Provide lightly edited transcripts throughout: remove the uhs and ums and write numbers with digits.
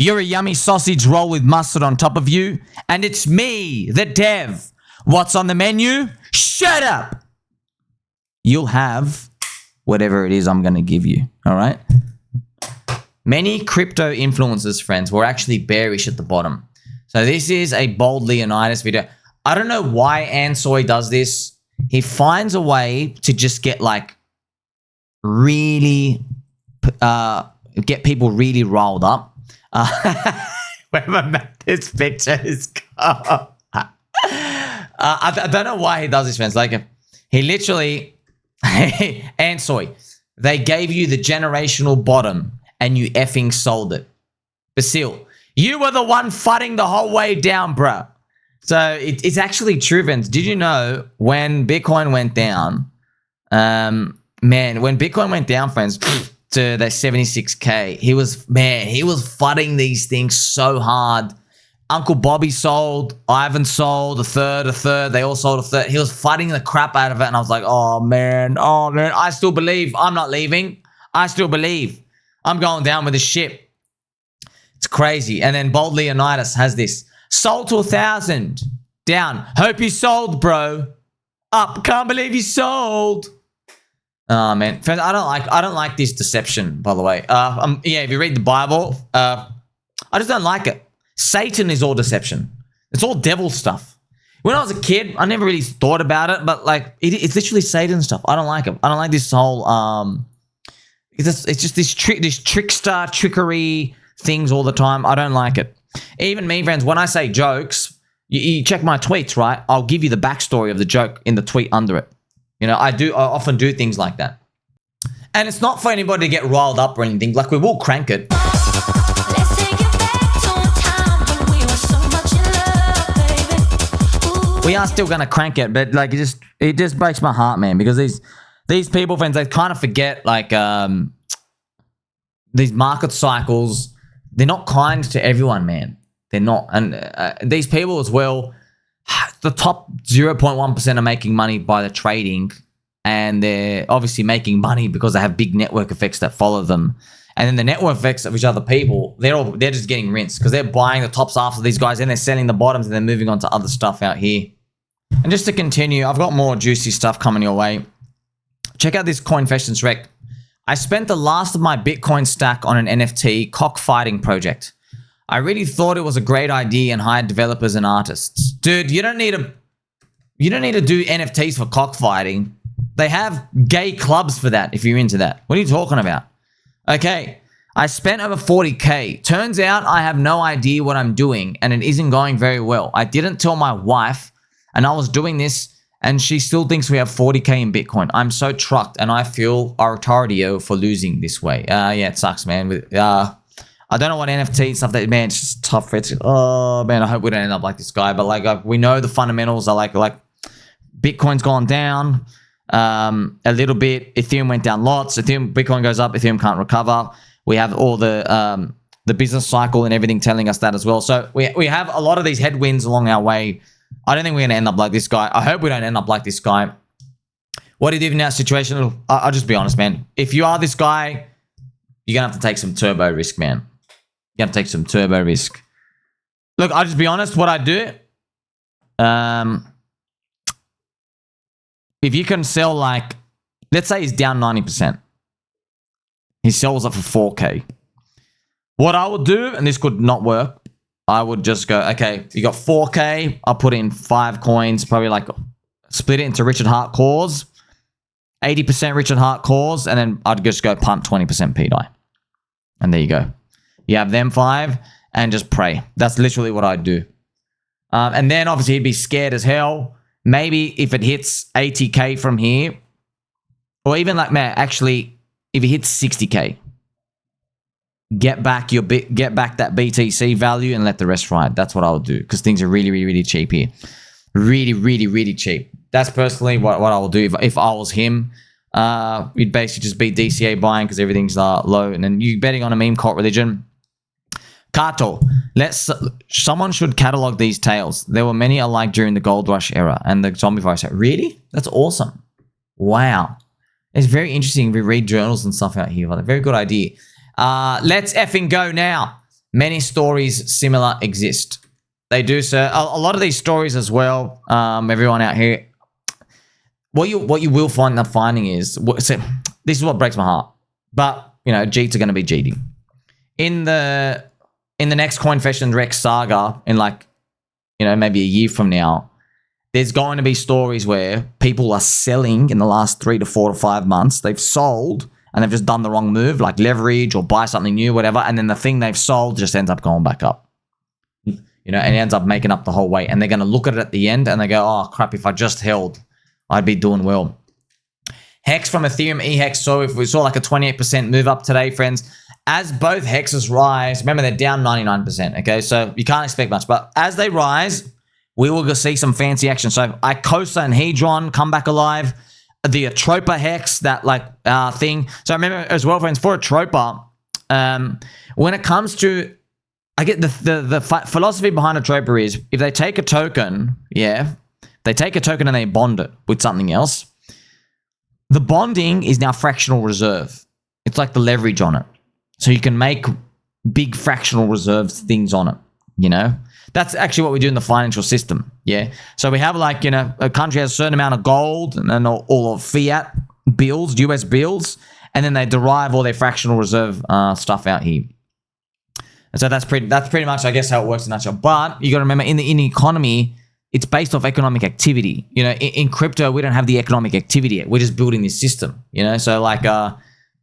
You're a yummy sausage roll with mustard on top of you, and it's me, the dev. What's on the menu? Shut up! You'll have whatever it is I'm going to give you, all right? Many crypto influencers, friends, were actually bearish at the bottom. So this is a Bold Leonidas video. I don't know why Ansoy does this. He finds a way to just get like really, get people really rolled up. Wherever this picture is gone. I don't know why he does this, friends. Like, he literally, Ansoy, they gave you the generational bottom and you effing sold it. Basil, you were the one fighting the whole way down, bruh. So it's actually true, friends. Did you know when Bitcoin went down, man, when Bitcoin went down, friends, to the 76K, he was fighting these things so hard. Uncle Bobby sold, Ivan sold, a third, they all sold a third. He was fighting the crap out of it, and I was like, oh man, I still believe. I'm not leaving. I still believe. I'm going down with the ship. It's crazy. And then Bold Leonidas has this. Sold to 1,000. Down. Hope you sold, bro. Up. Can't believe you sold. Oh man, friends, I don't like this deception, by the way. Yeah, if you read the Bible, I just don't like it. Satan is all deception. It's all devil stuff. When I was a kid, I never really thought about it, but like it's literally Satan stuff. I don't like it. I don't like this whole it's just this trickster trickery things all the time. I don't like it. Even me, friends, when I say jokes, you check my tweets, right? I'll give you the backstory of the joke in the tweet under it. You know, I often do things like that. And it's not for anybody to get riled up or anything. Like, we will crank it. Let's take it back to a time when we were so much in love, baby. Ooh. We are still going to crank it, but like it just breaks my heart, man, because these people, friends, they kind of forget, like, these market cycles, they're not kind to everyone, man. They're not. And these people as well, the top 0.1% are making money by the trading, and they're obviously making money because they have big network effects that follow them. And then the network effects of which other people, they're just getting rinsed because they're buying the tops after these guys and they're selling the bottoms and they're moving on to other stuff out here. And just to continue, I've got more juicy stuff coming your way. Check out this Coinfessions Rekt. I spent the last of my Bitcoin stack on an NFT cockfighting project. I really thought it was a great idea and hired developers and artists. Dude, you don't need to do NFTs for cockfighting. They have gay clubs for that if you're into that. What are you talking about? Okay, I spent over 40K. Turns out I have no idea what I'm doing and it isn't going very well. I didn't tell my wife and I was doing this and she still thinks we have 40K in Bitcoin. I'm so trucked and I feel authoritario for losing this way. Yeah, it sucks, man. I don't know what NFT stuff that, man, it's just tough. Oh man, I hope we don't end up like this guy. But like we know the fundamentals are like Bitcoin's gone down a little bit. Ethereum went down lots. Bitcoin goes up. Ethereum can't recover. We have all the business cycle and everything telling us that as well. So we have a lot of these headwinds along our way. I don't think we're gonna end up like this guy. I hope we don't end up like this guy. What do you do in that situation? I'll just be honest, man. If you are this guy, you're gonna have to take some turbo risk, man. You have to take some turbo risk. Look, I'll just be honest. What I do, if you can sell, like, let's say he's down 90%. He sells it for 4K. What I would do, and this could not work, I would just go, okay, you got 4K. I'll put in 5 coins, probably like split it into Richard Hart cores, 80% Richard Hart cores, and then I'd just go pump 20% pDAI. And there you go. You have them 5 and just pray. That's literally what I'd do. And then obviously he'd be scared as hell. Maybe if it hits 80K from here, or even like, man, actually, if it hits 60K, get back that BTC value and let the rest ride. That's what I would do because things are really, really, really cheap here. Really, really, really cheap. That's personally what I will do if I was him. You'd basically just be DCA buying because everything's low, and then you betting on a meme cult religion. Kato, someone should catalog these tales. There were many alike during the gold rush era and the zombie virus era. Really? That's awesome. Wow. It's very interesting if we read journals and stuff out here. Very good idea. Let's effing go now. many stories similar exist. They do, sir. A lot of these stories as well, everyone out here, what you will find up finding is, so this is what breaks my heart. But, you know, Jeets are going to be cheating. In the next Coinfessions Rekt saga, in like, you know, maybe a year from now, there's going to be stories where people are selling in the last 3 to 4 to 5 months. They've sold and they've just done the wrong move, like leverage or buy something new, whatever. And then the thing they've sold just ends up going back up. You know, and it ends up making up the whole way. And they're going to look at it at the end and they go, oh, crap, if I just held, I'd be doing well. Hex from Ethereum, EHEX. So if we saw like a 28% move up today, friends, as both hexes rise, remember they're down 99%, okay? So you can't expect much. But as they rise, we will see some fancy action. So Icosa and Hedron come back alive. The Atropa Hex, that like thing. So remember as well, friends, for Atropa, when it comes to, I get the philosophy behind Atropa is if they take a token, they take a token and they bond it with something else. The bonding is now fractional reserve. It's like the leverage on it. So you can make big fractional reserves things on it, you know? That's actually what we do in the financial system, yeah? So we have like, you know, a country has a certain amount of gold and then all of fiat bills, US bills, and then they derive all their fractional reserve stuff out here. And so that's pretty much, I guess, how it works in a nutshell. But you got to remember, in the economy, it's based off economic activity. You know, in crypto, we don't have the economic activity yet. We're just building this system, you know? So like,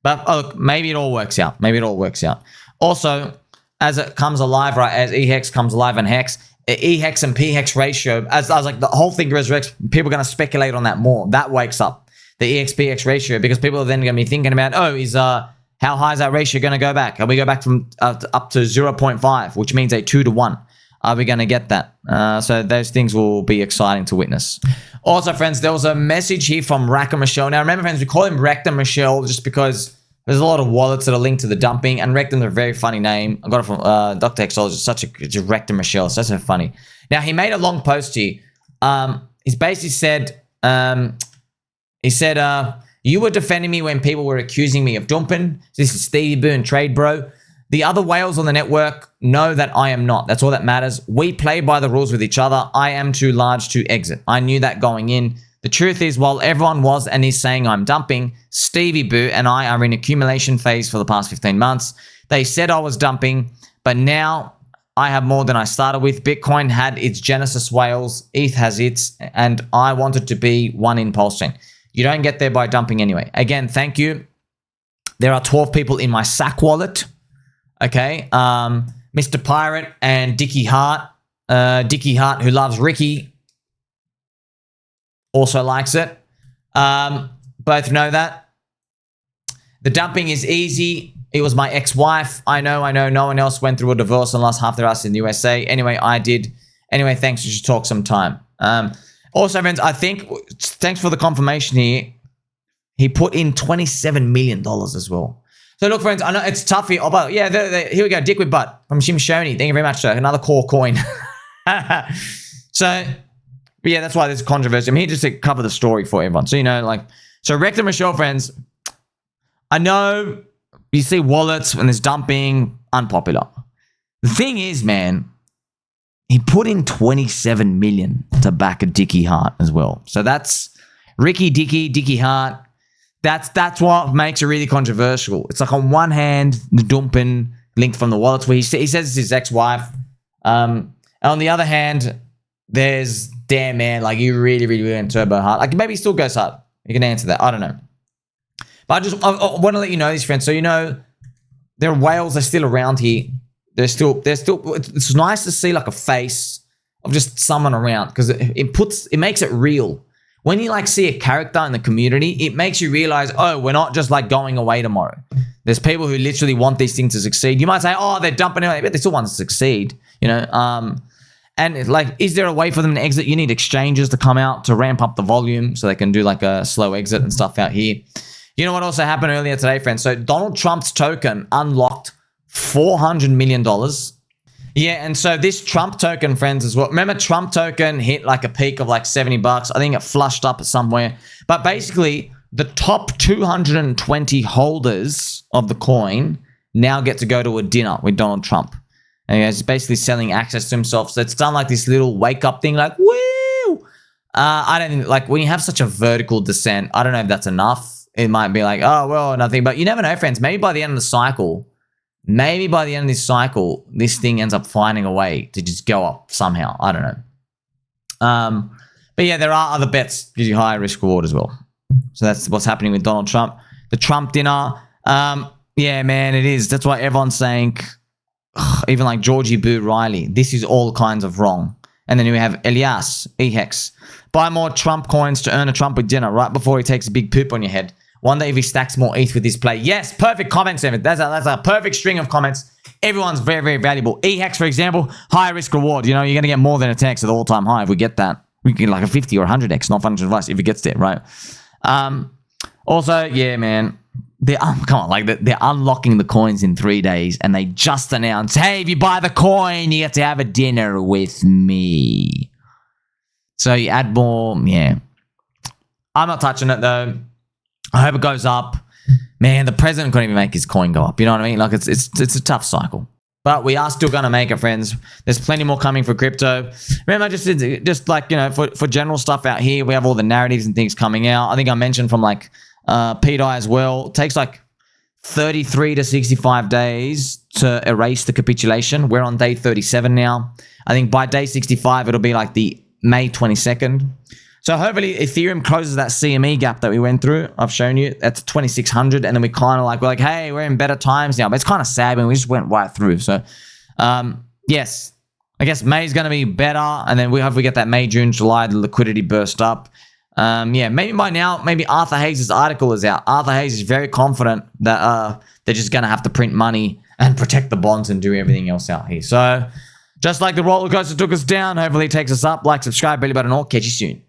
but maybe it all works out. Maybe it all works out. Also, as it comes alive, right, as EHEX comes alive and Hex, EHEX and PHEX ratio, as I was like, the whole thing resurrects, people are going to speculate on that more. That wakes up the EX-PX ratio because people are then going to be thinking about, how high is that ratio going to go back? Are we go back from up to 0.5, which means a 2 to 1? Are we going to get that? So those things will be exciting to witness. Also, friends, there was a message here from Rackham Rishel. Now, remember, friends, we call him Rackham Rishel just because there's a lot of wallets that are linked to the dumping, and Rectum is a very funny name. I got it from Dr. Exologist. It's a Rackham Rishel. It's so funny. Now, he made a long post here. He's basically said, you were defending me when people were accusing me of dumping. This is Stevie Boo and Trade Bro. The other whales on the network know that I am not. That's all that matters. We play by the rules with each other. I am too large to exit. I knew that going in. The truth is, while everyone was and is saying I'm dumping, Stevie Boo and I are in accumulation phase for the past 15 months. They said I was dumping, but now I have more than I started with. Bitcoin had its Genesis whales. ETH has its, and I wanted to be one in PulseChain. You don't get there by dumping anyway. Again, thank you. There are 12 people in my sack wallet. Okay, Mr. Pirate and Dickie Hart. Dickie Hart, who loves Ricky, also likes it. Both know that. The dumping is easy. It was my ex-wife. I know. No one else went through a divorce and lost half their ass in the USA. Anyway, I did. Anyway, thanks. We should talk sometime. Also, friends, I think, thanks for the confirmation here. He put in $27 million as well. So look, friends, I know it's tough here. Oh, but yeah, here we go. Dick with butt from Shimshoni. Thank you very much, sir. Another core coin. So, but yeah, that's why there's controversy. I'm here just to cover the story for everyone. So, you know, like, so Rackham Rishel, friends, I know you see wallets and there's dumping, unpopular. The thing is, man, he put in $27 million to back a Dickie Hart as well. So that's Dickie Hart. That's what makes it really controversial. It's like on one hand, the dumping linked from the wallets where he says it's his ex-wife. And on the other hand, there's, damn man, like you really went turbo hard. Like maybe he still goes hard. You can answer that. I don't know. But I want to let you know this, friends. So you know, there are whales. They're still around here. They're still. It's nice to see like a face of just someone around because it makes it real. When you like see a character in the community, it makes you realize, oh, we're not just like going away tomorrow. There's people who literally want these things to succeed. You might say, oh, they're dumping it, but they still want to succeed, you know? And like, is there a way for them to exit? You need exchanges to come out to ramp up the volume so they can do like a slow exit and stuff out here. You know what also happened earlier today, friends? So Donald Trump's token unlocked $400 million. Yeah, and so this Trump token, friends, as well. Remember, Trump token hit like a peak of like $70. I think it flushed up somewhere. But basically, the top 220 holders of the coin now get to go to a dinner with Donald Trump. And he's basically selling access to himself. So it's done like this little wake up thing, like, woo! I don't think, like, when you have such a vertical descent, I don't know if that's enough. It might be like, oh, well, nothing. But you never know, friends. Maybe by the end of the cycle, this thing ends up finding a way to just go up somehow. I don't know. But yeah, there are other bets gives you higher risk reward as well. So that's what's happening with Donald Trump. The Trump dinner. Yeah, man, it is. That's why everyone's saying, even like Georgie Boo Riley, this is all kinds of wrong. And then we have Elias, EHEX. Buy more Trump coins to earn a Trump with dinner right before he takes a big poop on your head. Wonder if he stacks more ETH with his play. Yes, perfect comments, Evan. That's a perfect string of comments. Everyone's very, very valuable. EHEX, for example, high risk reward. You know, you're going to get more than a 10x at the all-time high if we get that. We can get like a 50 or 100x, not financial advice, if it gets there, right? Also, yeah, man. They're unlocking the coins in 3 days, and they just announced, hey, if you buy the coin, you get to have a dinner with me. So you add more, yeah. I'm not touching it, though. I hope it goes up. Man, the president couldn't even make his coin go up. You know what I mean? Like, it's a tough cycle. But we are still going to make it, friends. There's plenty more coming for crypto. Remember, just like, you know, for general stuff out here, we have all the narratives and things coming out. I think I mentioned from like pDAI as well. It takes like 33 to 65 days to erase the capitulation. We're on day 37 now. I think by day 65, it'll be like the May 22nd. So hopefully Ethereum closes that CME gap that we went through. I've shown you that's 2,600, and then we're like, hey, we're in better times now. But it's kind of sad when we just went right through. So yes, I guess May is going to be better, and then we hope we get that May, June, July, the liquidity burst up. Yeah, maybe by now, maybe Arthur Hayes' article is out. Arthur Hayes is very confident that they're just going to have to print money and protect the bonds and do everything else out here. So just like the roller coaster took us down, hopefully it takes us up. Like, subscribe, belly button, all. Catch you soon.